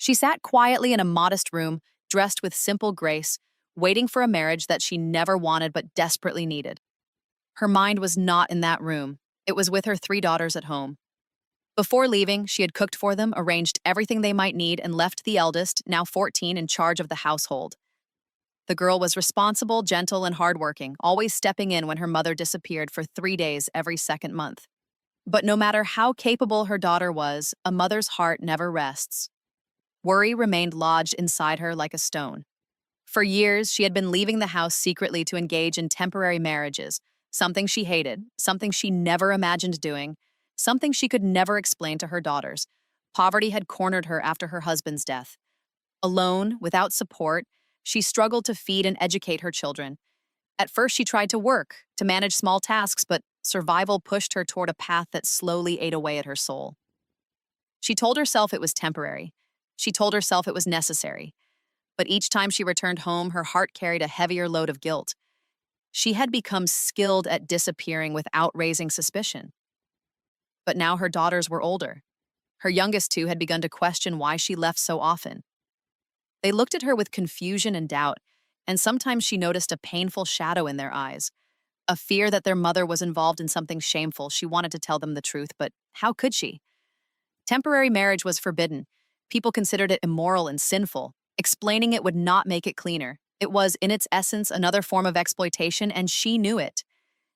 She sat quietly in a modest room, dressed with simple grace, waiting for a marriage that she never wanted but desperately needed. Her mind was not in that room. It was with her three daughters at home. Before leaving, she had cooked for them, arranged everything they might need, and left the eldest, now 14, in charge of the household. The girl was responsible, gentle, and hardworking, always stepping in when her mother disappeared for 3 days every second month. But no matter how capable her daughter was, a mother's heart never rests. Worry remained lodged inside her like a stone. For years, she had been leaving the house secretly to engage in temporary marriages, something she hated, something she never imagined doing, something she could never explain to her daughters. Poverty had cornered her after her husband's death. Alone, without support, she struggled to feed and educate her children. At first, she tried to work, to manage small tasks, but survival pushed her toward a path that slowly ate away at her soul. She told herself it was temporary. She told herself it was necessary. But each time she returned home, her heart carried a heavier load of guilt. She had become skilled at disappearing without raising suspicion. But now her daughters were older. Her youngest two had begun to question why she left so often. They looked at her with confusion and doubt, and sometimes she noticed a painful shadow in their eyes, a fear that their mother was involved in something shameful. She wanted to tell them the truth, but how could she? Temporary marriage was forbidden. People considered it immoral and sinful. Explaining it would not make it cleaner. It was, in its essence, another form of exploitation, and she knew it.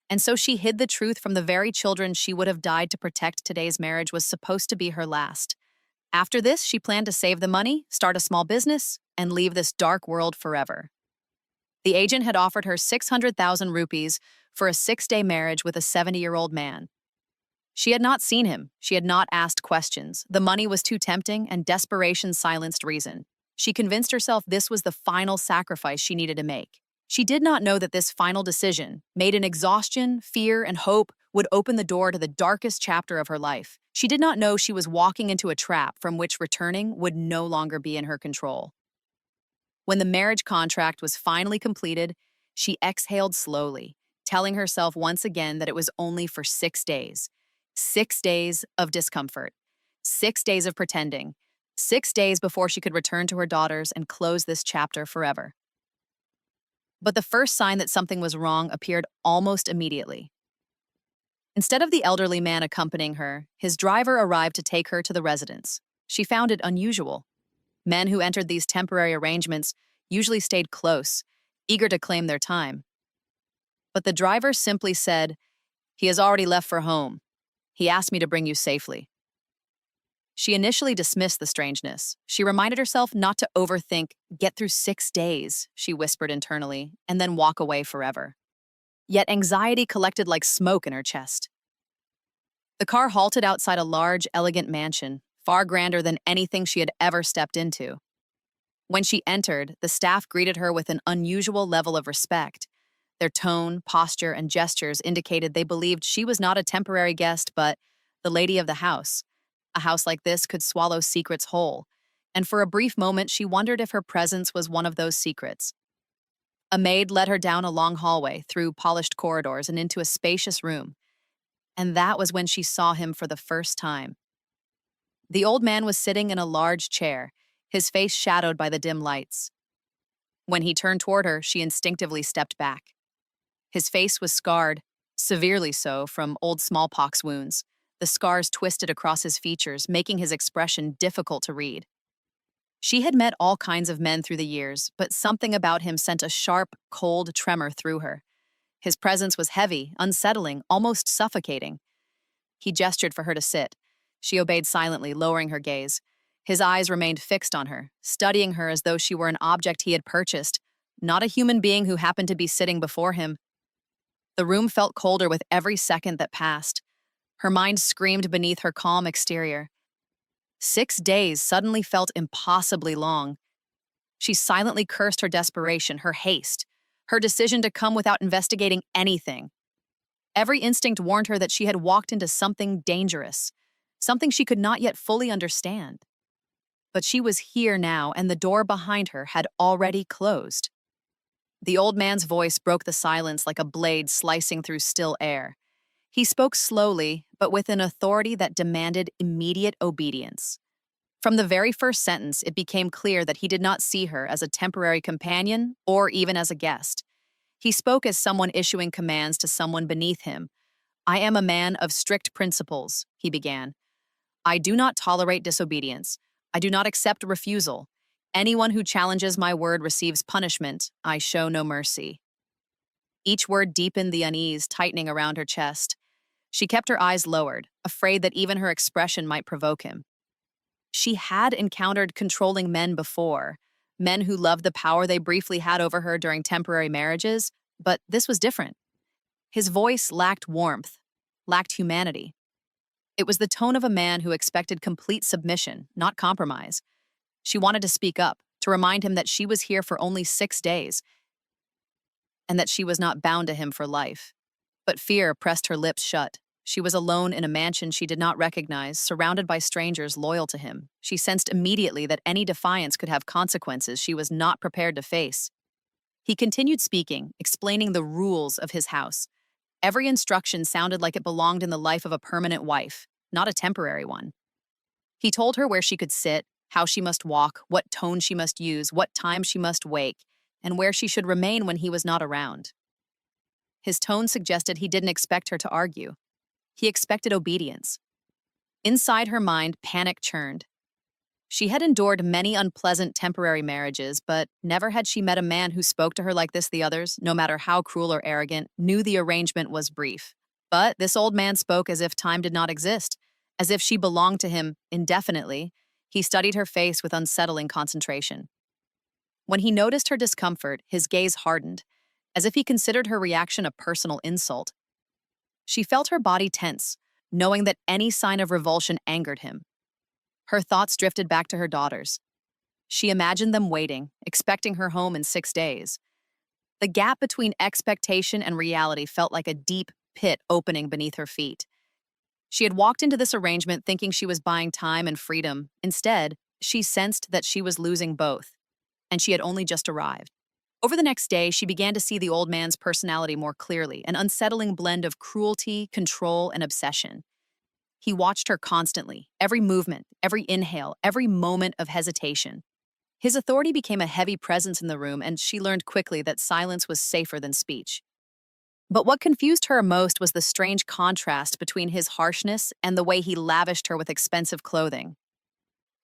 And so she hid the truth from the very children she would have died to protect. Today's marriage was supposed to be her last. After this, she planned to save the money, start a small business, and leave this dark world forever. The agent had offered her 600,000 rupees for a 6-day marriage with a 70-year-old man. She had not seen him. She had not asked questions. The money was too tempting, and desperation silenced reason. She convinced herself this was the final sacrifice she needed to make. She did not know that this final decision, made in exhaustion, fear, and hope, would open the door to the darkest chapter of her life. She did not know she was walking into a trap from which returning would no longer be in her control. When the marriage contract was finally completed, she exhaled slowly, telling herself once again that it was only for 6 days. 6 days of discomfort. 6 days of pretending. 6 days before she could return to her daughters and close this chapter forever. But the first sign that something was wrong appeared almost immediately. Instead of the elderly man accompanying her, his driver arrived to take her to the residence. She found it unusual. Men who entered these temporary arrangements usually stayed close, eager to claim their time. But the driver simply said, "He has already left for home. He asked me to bring you safely." She initially dismissed the strangeness. She reminded herself not to overthink, get through 6 days, she whispered internally, and then walk away forever. Yet anxiety collected like smoke in her chest. The car halted outside a large, elegant mansion, far grander than anything she had ever stepped into. When she entered, the staff greeted her with an unusual level of respect. Their tone, posture, and gestures indicated they believed she was not a temporary guest, but the lady of the house. A house like this could swallow secrets whole, and for a brief moment she wondered if her presence was one of those secrets. A maid led her down a long hallway, through polished corridors, and into a spacious room. And that was when she saw him for the first time. The old man was sitting in a large chair, his face shadowed by the dim lights. When he turned toward her, she instinctively stepped back. His face was scarred, severely so, from old smallpox wounds. The scars twisted across his features, making his expression difficult to read. She had met all kinds of men through the years, but something about him sent a sharp, cold tremor through her. His presence was heavy, unsettling, almost suffocating. He gestured for her to sit. She obeyed silently, lowering her gaze. His eyes remained fixed on her, studying her as though she were an object he had purchased, not a human being who happened to be sitting before him. The room felt colder with every second that passed. Her mind screamed beneath her calm exterior. 6 days suddenly felt impossibly long. She silently cursed her desperation, her haste, her decision to come without investigating anything. Every instinct warned her that she had walked into something dangerous, something she could not yet fully understand. But she was here now, and the door behind her had already closed. The old man's voice broke the silence like a blade slicing through still air. He spoke slowly, but with an authority that demanded immediate obedience. From the very first sentence, it became clear that he did not see her as a temporary companion or even as a guest. He spoke as someone issuing commands to someone beneath him. "I am a man of strict principles," he began. "I do not tolerate disobedience. I do not accept refusal. Anyone who challenges my word receives punishment. I show no mercy." Each word deepened the unease tightening around her chest. She kept her eyes lowered, afraid that even her expression might provoke him. She had encountered controlling men before, men who loved the power they briefly had over her during temporary marriages, but this was different. His voice lacked warmth, lacked humanity. It was the tone of a man who expected complete submission, not compromise. She wanted to speak up, to remind him that she was here for only 6 days, and that she was not bound to him for life. But fear pressed her lips shut. She was alone in a mansion she did not recognize, surrounded by strangers loyal to him. She sensed immediately that any defiance could have consequences she was not prepared to face. He continued speaking, explaining the rules of his house. Every instruction sounded like it belonged in the life of a permanent wife, not a temporary one. He told her where she could sit, how she must walk, what tone she must use, what time she must wake, and where she should remain when he was not around. His tone suggested he didn't expect her to argue. He expected obedience. Inside her mind, panic churned. She had endured many unpleasant temporary marriages, but never had she met a man who spoke to her like this. The others, no matter how cruel or arrogant, knew the arrangement was brief. But this old man spoke as if time did not exist, as if she belonged to him indefinitely. He studied her face with unsettling concentration. When he noticed her discomfort, his gaze hardened, as if he considered her reaction a personal insult. She felt her body tense, knowing that any sign of revulsion angered him. Her thoughts drifted back to her daughters. She imagined them waiting, expecting her home in 6 days. The gap between expectation and reality felt like a deep pit opening beneath her feet. She had walked into this arrangement thinking she was buying time and freedom. Instead, she sensed that she was losing both, and she had only just arrived. Over the next day, she began to see the old man's personality more clearly, an unsettling blend of cruelty, control, and obsession. He watched her constantly, every movement, every inhale, every moment of hesitation. His authority became a heavy presence in the room, and she learned quickly that silence was safer than speech. But what confused her most was the strange contrast between his harshness and the way he lavished her with expensive clothing.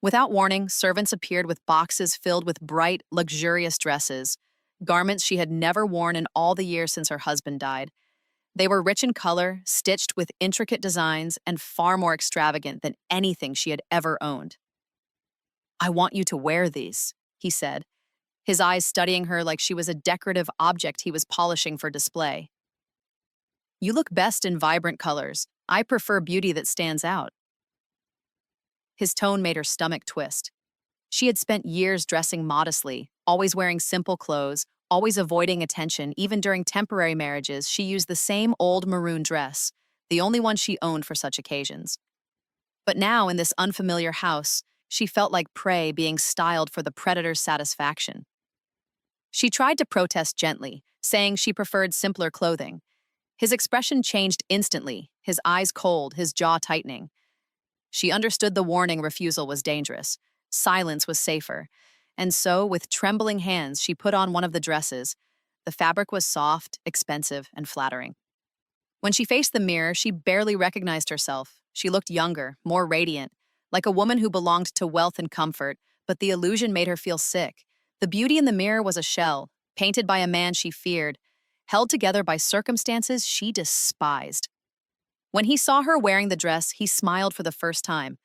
Without warning, servants appeared with boxes filled with bright, luxurious dresses, garments she had never worn in all the years since her husband died. They were rich in color, stitched with intricate designs, and far more extravagant than anything she had ever owned. "I want you to wear these," he said, his eyes studying her like she was a decorative object he was polishing for display. "You look best in vibrant colors. I prefer beauty that stands out." His tone made her stomach twist. She had spent years dressing modestly, always wearing simple clothes, always avoiding attention. Even during temporary marriages, she used the same old maroon dress, the only one she owned for such occasions. But now, in this unfamiliar house, she felt like prey being styled for the predator's satisfaction. She tried to protest gently, saying she preferred simpler clothing. His expression changed instantly, his eyes cold, his jaw tightening. She understood the warning refusal was dangerous. Silence was safer. And so, with trembling hands, she put on one of the dresses. The fabric was soft, expensive, and flattering. When she faced the mirror, she barely recognized herself. She looked younger, more radiant, like a woman who belonged to wealth and comfort, but the illusion made her feel sick. The beauty in the mirror was a shell, painted by a man she feared, held together by circumstances she despised. When he saw her wearing the dress, he smiled for the first time.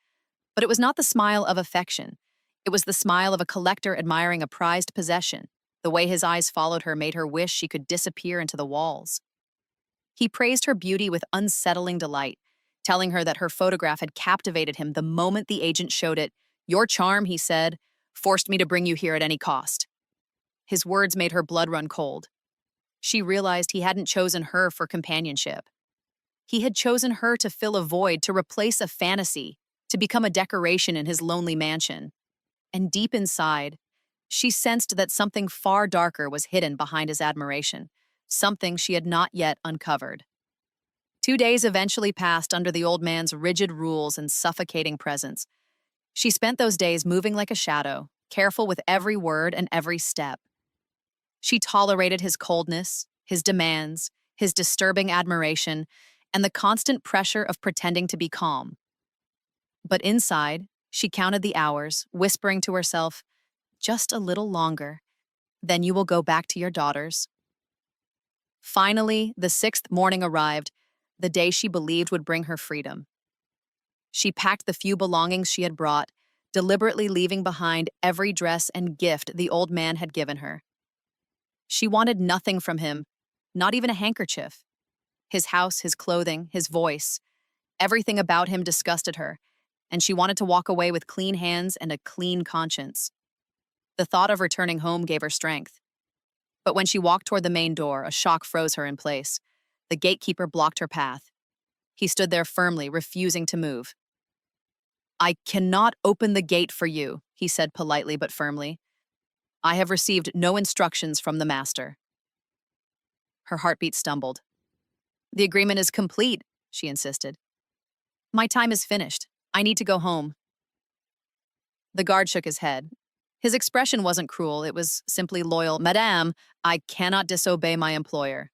But it was not the smile of affection. It was the smile of a collector admiring a prized possession. The way his eyes followed her made her wish she could disappear into the walls. He praised her beauty with unsettling delight, telling her that her photograph had captivated him the moment the agent showed it. "Your charm," he said, "forced me to bring you here at any cost." His words made her blood run cold. She realized he hadn't chosen her for companionship. He had chosen her to fill a void, to replace a fantasy, to become a decoration in his lonely mansion. And deep inside, she sensed that something far darker was hidden behind his admiration, something she had not yet uncovered. 2 days eventually passed under the old man's rigid rules and suffocating presence. She spent those days moving like a shadow, careful with every word and every step. She tolerated his coldness, his demands, his disturbing admiration, and the constant pressure of pretending to be calm. But inside, she counted the hours, whispering to herself, just a little longer, then you will go back to your daughters. Finally, the sixth morning arrived, the day she believed would bring her freedom. She packed the few belongings she had brought, deliberately leaving behind every dress and gift the old man had given her. She wanted nothing from him, not even a handkerchief. His house, his clothing, his voice, everything about him disgusted her, and she wanted to walk away with clean hands and a clean conscience. The thought of returning home gave her strength. But when she walked toward the main door, a shock froze her in place. The gatekeeper blocked her path. He stood there firmly, refusing to move. I cannot open the gate for you, he said politely but firmly. I have received no instructions from the master. Her heartbeat stumbled. The agreement is complete, she insisted. My time is finished. I need to go home. The guard shook his head. His expression wasn't cruel, it was simply loyal. Madame, I cannot disobey my employer.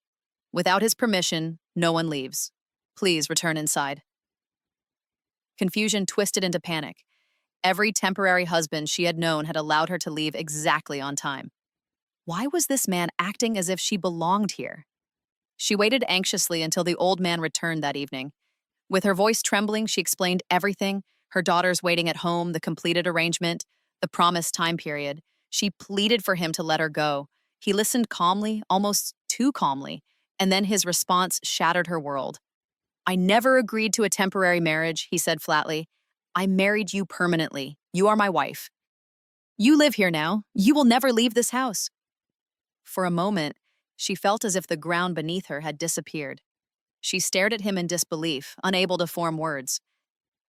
Without his permission, no one leaves. Please return inside. Confusion twisted into panic. Every temporary husband she had known had allowed her to leave exactly on time. Why was this man acting as if she belonged here? She waited anxiously until the old man returned that evening. With her voice trembling, she explained everything, her daughters waiting at home, the completed arrangement, the promised time period. She pleaded for him to let her go. He listened calmly, almost too calmly, and then his response shattered her world. I never agreed to a temporary marriage, he said flatly. I married you permanently. You are my wife. You live here now. You will never leave this house. For a moment, she felt as if the ground beneath her had disappeared. She stared at him in disbelief, unable to form words.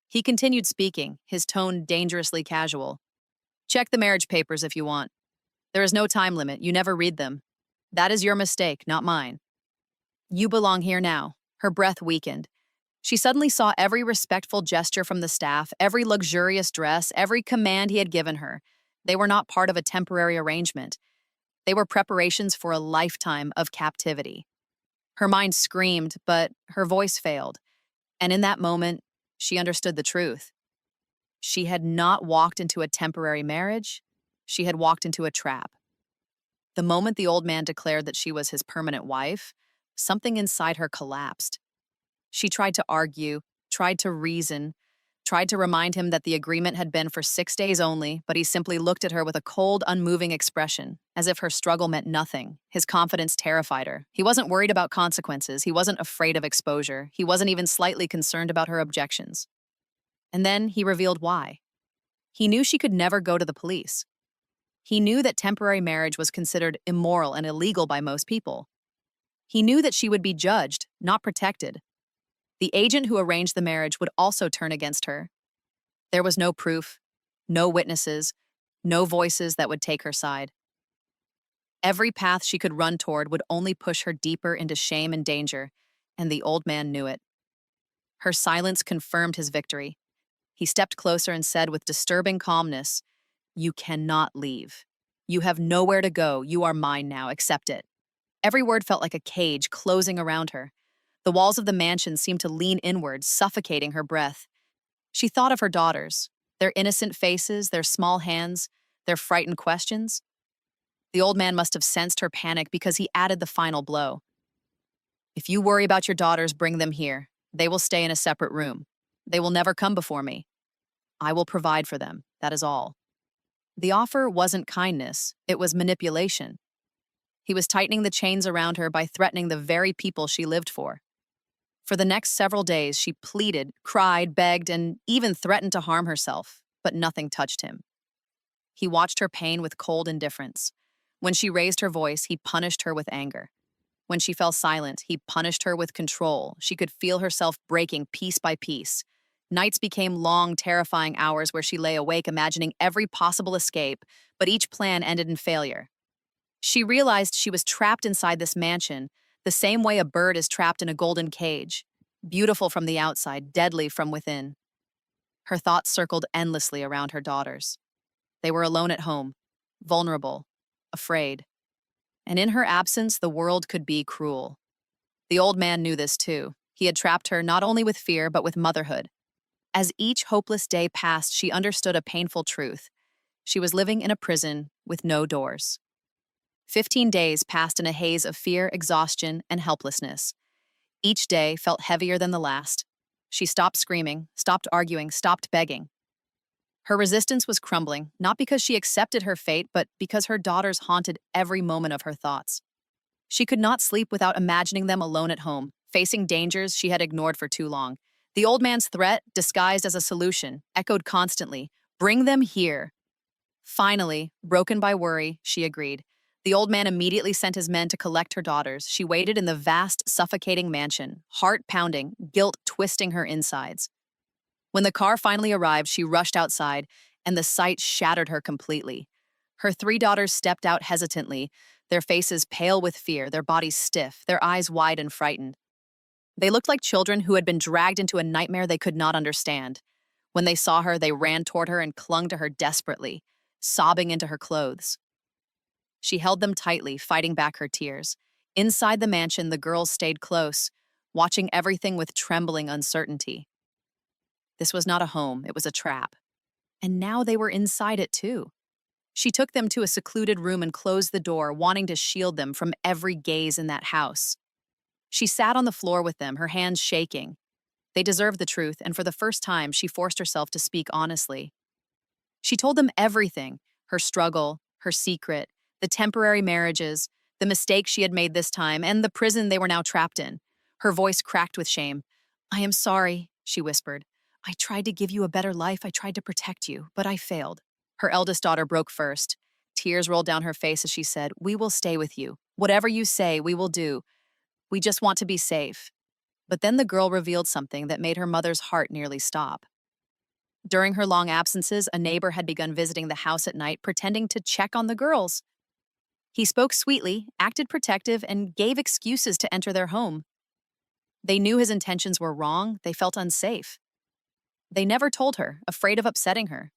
He continued speaking, his tone dangerously casual. Check the marriage papers if you want. There is no time limit. You never read them. That is your mistake, not mine. You belong here now. Her breath weakened. She suddenly saw every respectful gesture from the staff, every luxurious dress, every command he had given her. They were not part of a temporary arrangement. They were preparations for a lifetime of captivity. Her mind screamed, but her voice failed. And in that moment, she understood the truth. She had not walked into a temporary marriage. She had walked into a trap. The moment the old man declared that she was his permanent wife, something inside her collapsed. She tried to argue, tried to reason, tried to remind him that the agreement had been for 6 days only, but he simply looked at her with a cold, unmoving expression, as if her struggle meant nothing. His confidence terrified her. He wasn't worried about consequences. He wasn't afraid of exposure. He wasn't even slightly concerned about her objections. And then he revealed why. He knew she could never go to the police. He knew that temporary marriage was considered immoral and illegal by most people. He knew that she would be judged, not protected. The agent who arranged the marriage would also turn against her. There was no proof, no witnesses, no voices that would take her side. Every path she could run toward would only push her deeper into shame and danger, and the old man knew it. Her silence confirmed his victory. He stepped closer and said with disturbing calmness, You cannot leave. You have nowhere to go. You are mine now. Accept it. Every word felt like a cage closing around her. The walls of the mansion seemed to lean inward, suffocating her breath. She thought of her daughters, their innocent faces, their small hands, their frightened questions. The old man must have sensed her panic because he added the final blow. If you worry about your daughters, bring them here. They will stay in a separate room. They will never come before me. I will provide for them. That is all. The offer wasn't kindness. It was manipulation. He was tightening the chains around her by threatening the very people she lived for. For the next several days, she pleaded, cried, begged, and even threatened to harm herself, but nothing touched him. He watched her pain with cold indifference. When she raised her voice, he punished her with anger. When she fell silent, he punished her with control. She could feel herself breaking piece by piece. Nights became long, terrifying hours where she lay awake imagining every possible escape, but each plan ended in failure. She realized she was trapped inside this mansion, the same way a bird is trapped in a golden cage, beautiful from the outside, deadly from within. Her thoughts circled endlessly around her daughters. They were alone at home, vulnerable, afraid. And in her absence, the world could be cruel. The old man knew this too. He had trapped her not only with fear, but with motherhood. As each hopeless day passed, she understood a painful truth. She was living in a prison with no doors. 15 days passed in a haze of fear, exhaustion, and helplessness. Each day felt heavier than the last. She stopped screaming, stopped arguing, stopped begging. Her resistance was crumbling, not because she accepted her fate, but because her daughters haunted every moment of her thoughts. She could not sleep without imagining them alone at home, facing dangers she had ignored for too long. The old man's threat, disguised as a solution, echoed constantly, "Bring them here." Finally, broken by worry, she agreed. The old man immediately sent his men to collect her daughters. She waited in the vast, suffocating mansion, heart pounding, guilt twisting her insides. When the car finally arrived, she rushed outside, and the sight shattered her completely. Her three daughters stepped out hesitantly, their faces pale with fear, their bodies stiff, their eyes wide and frightened. They looked like children who had been dragged into a nightmare they could not understand. When they saw her, they ran toward her and clung to her desperately, sobbing into her clothes. She held them tightly, fighting back her tears. Inside the mansion, the girls stayed close, watching everything with trembling uncertainty. This was not a home, it was a trap. And now they were inside it too. She took them to a secluded room and closed the door, wanting to shield them from every gaze in that house. She sat on the floor with them, her hands shaking. They deserved the truth, and for the first time, she forced herself to speak honestly. She told them everything, her struggle, her secret, the temporary marriages, the mistakes she had made this time, and the prison they were now trapped in. Her voice cracked with shame. "I am sorry," she whispered. "I tried to give you a better life. I tried to protect you, but I failed." Her eldest daughter broke first. Tears rolled down her face as she said, "We will stay with you. Whatever you say, we will do. We just want to be safe." But then the girl revealed something that made her mother's heart nearly stop. During her long absences, a neighbor had begun visiting the house at night, pretending to check on the girls. He spoke sweetly, acted protective, and gave excuses to enter their home. They knew his intentions were wrong. They felt unsafe. They never told her, afraid of upsetting her.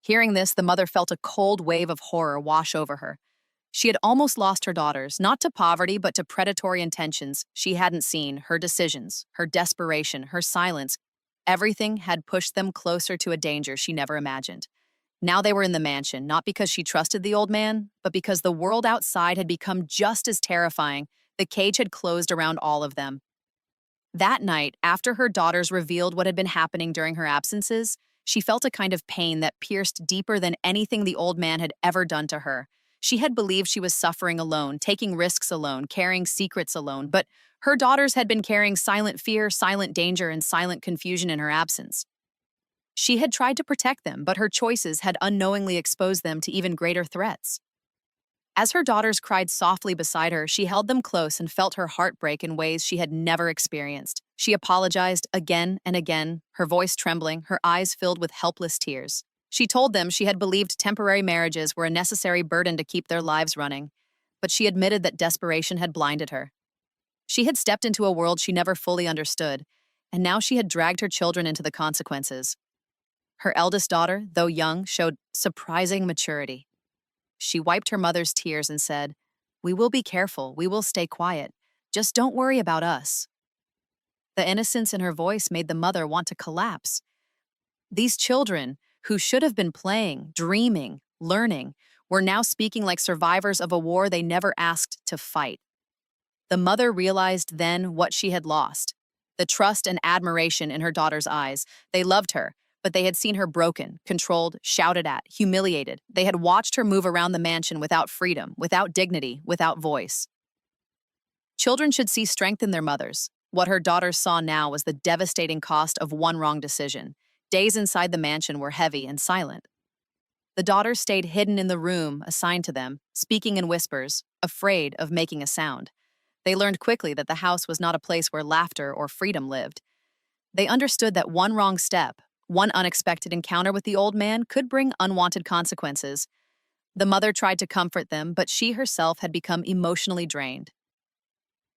Hearing this, the mother felt a cold wave of horror wash over her. She had almost lost her daughters, not to poverty, but to predatory intentions she hadn't seen, her decisions, her desperation, her silence. Everything had pushed them closer to a danger she never imagined. Now they were in the mansion, not because she trusted the old man, but because the world outside had become just as terrifying. The cage had closed around all of them. That night, after her daughters revealed what had been happening during her absences, she felt a kind of pain that pierced deeper than anything the old man had ever done to her. She had believed she was suffering alone, taking risks alone, carrying secrets alone, but her daughters had been carrying silent fear, silent danger, and silent confusion in her absence. She had tried to protect them, but her choices had unknowingly exposed them to even greater threats. As her daughters cried softly beside her, she held them close and felt her heart break in ways she had never experienced. She apologized again and again, her voice trembling, her eyes filled with helpless tears. She told them she had believed temporary marriages were a necessary burden to keep their lives running, but she admitted that desperation had blinded her. She had stepped into a world she never fully understood, and now she had dragged her children into the consequences. Her eldest daughter, though young, showed surprising maturity. She wiped her mother's tears and said, "We will be careful, we will stay quiet. Just don't worry about us." The innocence in her voice made the mother want to collapse. These children, who should have been playing, dreaming, learning, were now speaking like survivors of a war they never asked to fight. The mother realized then what she had lost: the trust and admiration in her daughter's eyes. They loved her, but they had seen her broken, controlled, shouted at, humiliated. They had watched her move around the mansion without freedom, without dignity, without voice. Children should see strength in their mothers. What her daughters saw now was the devastating cost of one wrong decision. Days inside the mansion were heavy and silent. The daughters stayed hidden in the room assigned to them, speaking in whispers, afraid of making a sound. They learned quickly that the house was not a place where laughter or freedom lived. They understood that one wrong step, one unexpected encounter with the old man, could bring unwanted consequences. The mother tried to comfort them, but she herself had become emotionally drained.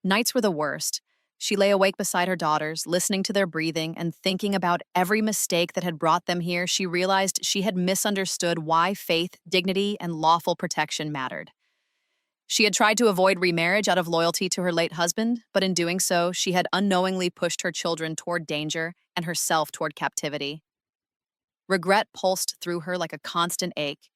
Nights were the worst. She lay awake beside her daughters, listening to their breathing and thinking about every mistake that had brought them here. She realized she had misunderstood why faith, dignity, and lawful protection mattered. She had tried to avoid remarriage out of loyalty to her late husband, but in doing so, she had unknowingly pushed her children toward danger and herself toward captivity. Regret pulsed through her like a constant ache.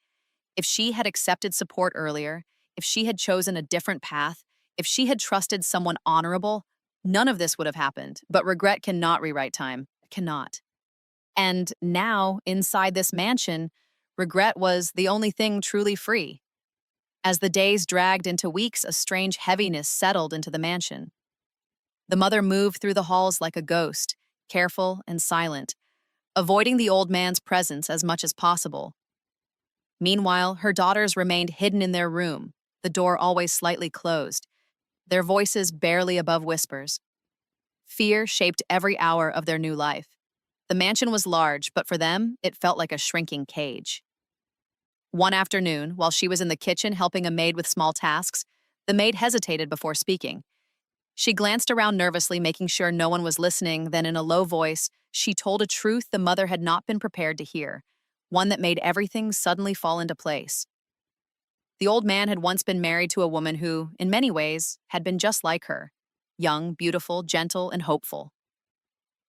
If she had accepted support earlier, if she had chosen a different path, if she had trusted someone honorable, none of this would have happened. But regret cannot rewrite time. It cannot. And now, inside this mansion, regret was the only thing truly free. As the days dragged into weeks, a strange heaviness settled into the mansion. The mother moved through the halls like a ghost, careful and silent, avoiding the old man's presence as much as possible. Meanwhile, her daughters remained hidden in their room, the door always slightly closed, their voices barely above whispers. Fear shaped every hour of their new life. The mansion was large, but for them, it felt like a shrinking cage. One afternoon, while she was in the kitchen helping a maid with small tasks, the maid hesitated before speaking. She glanced around nervously, making sure no one was listening, then in a low voice, she told a truth the mother had not been prepared to hear, one that made everything suddenly fall into place. The old man had once been married to a woman who, in many ways, had been just like her, young, beautiful, gentle, and hopeful.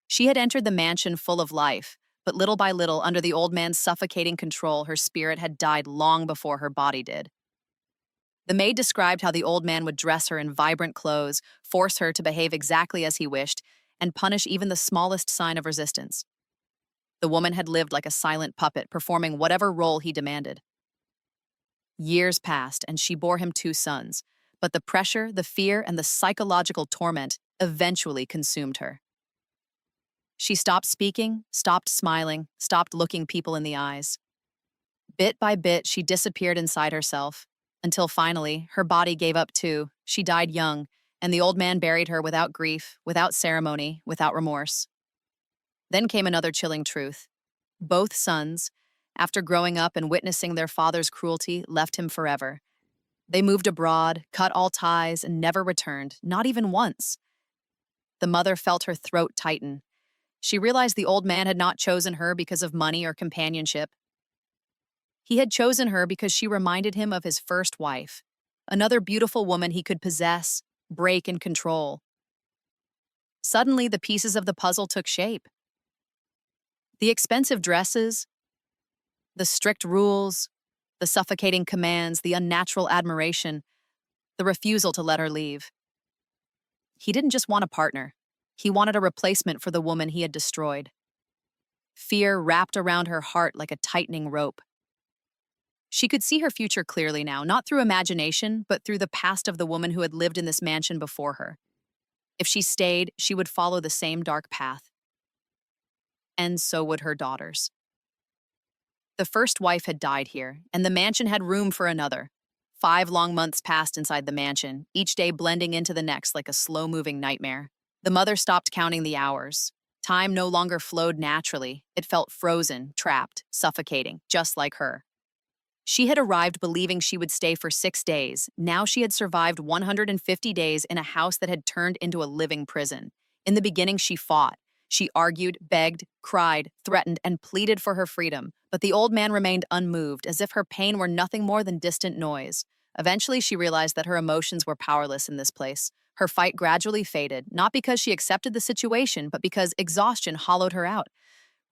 She had entered the mansion full of life, but little by little, under the old man's suffocating control, her spirit had died long before her body did. The maid described how the old man would dress her in vibrant clothes, force her to behave exactly as he wished, and punish even the smallest sign of resistance. The woman had lived like a silent puppet, performing whatever role he demanded. Years passed, and she bore him 2 sons, but the pressure, the fear, and the psychological torment eventually consumed her. She stopped speaking, stopped smiling, stopped looking people in the eyes. Bit by bit, she disappeared inside herself, until finally, her body gave up too. She died young, and the old man buried her without grief, without ceremony, without remorse. Then came another chilling truth. Both sons, after growing up and witnessing their father's cruelty, left him forever. They moved abroad, cut all ties, and never returned, not even once. The mother felt her throat tighten. She realized the old man had not chosen her because of money or companionship. He had chosen her because she reminded him of his first wife, another beautiful woman he could possess, break, and control. Suddenly, the pieces of the puzzle took shape. The expensive dresses, the strict rules, the suffocating commands, the unnatural admiration, the refusal to let her leave. He didn't just want a partner. He wanted a replacement for the woman he had destroyed. Fear wrapped around her heart like a tightening rope. She could see her future clearly now, not through imagination, but through the past of the woman who had lived in this mansion before her. If she stayed, she would follow the same dark path. And so would her daughters. The first wife had died here, and the mansion had room for another. 5 long months passed inside the mansion, each day blending into the next like a slow-moving nightmare. The mother stopped counting the hours. Time no longer flowed naturally. It felt frozen, trapped, suffocating, just like her. She had arrived believing she would stay for 6 days. Now she had survived 150 days in a house that had turned into a living prison. In the beginning, she fought. She argued, begged, cried, threatened, and pleaded for her freedom. But the old man remained unmoved, as if her pain were nothing more than distant noise. Eventually, she realized that her emotions were powerless in this place. Her fight gradually faded, not because she accepted the situation, but because exhaustion hollowed her out.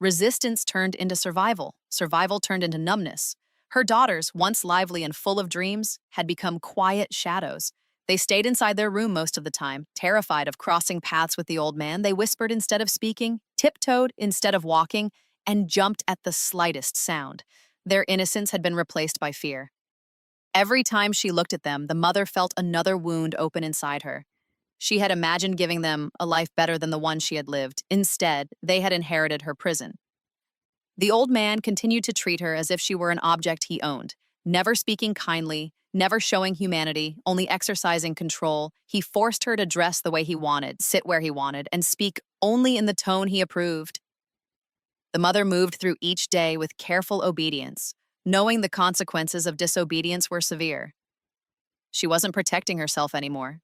Resistance turned into survival. Survival turned into numbness. Her daughters, once lively and full of dreams, had become quiet shadows. They stayed inside their room most of the time, terrified of crossing paths with the old man. They whispered instead of speaking, tiptoed instead of walking, and jumped at the slightest sound. Their innocence had been replaced by fear. Every time she looked at them, the mother felt another wound open inside her. She had imagined giving them a life better than the one she had lived. Instead, they had inherited her prison. The old man continued to treat her as if she were an object he owned, never speaking kindly, never showing humanity, only exercising control. He forced her to dress the way he wanted, sit where he wanted, and speak only in the tone he approved. The mother moved through each day with careful obedience, knowing the consequences of disobedience were severe. She wasn't protecting herself anymore.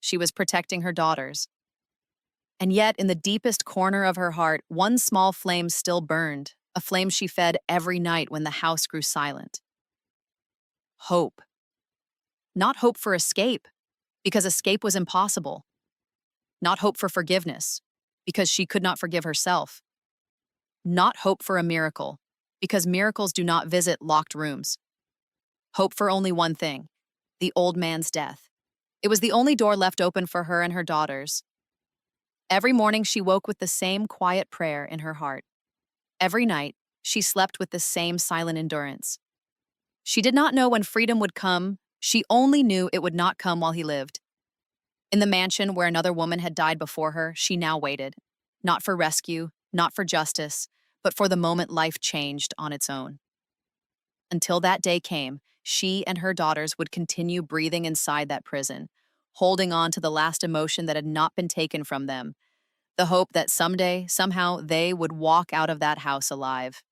She was protecting her daughters. And yet, in the deepest corner of her heart, one small flame still burned, a flame she fed every night when the house grew silent. Hope. Not hope for escape, because escape was impossible. Not hope for forgiveness, because she could not forgive herself. Not hope for a miracle, because miracles do not visit locked rooms. Hope for only one thing: the old man's death. It was the only door left open for her and her daughters. Every morning she woke with the same quiet prayer in her heart. Every night she slept with the same silent endurance. She did not know when freedom would come, she only knew it would not come while he lived. In the mansion where another woman had died before her, she now waited. Not for rescue, not for justice, but for the moment life changed on its own. Until that day came, she and her daughters would continue breathing inside that prison, holding on to the last emotion that had not been taken from them, the hope that someday, somehow, they would walk out of that house alive.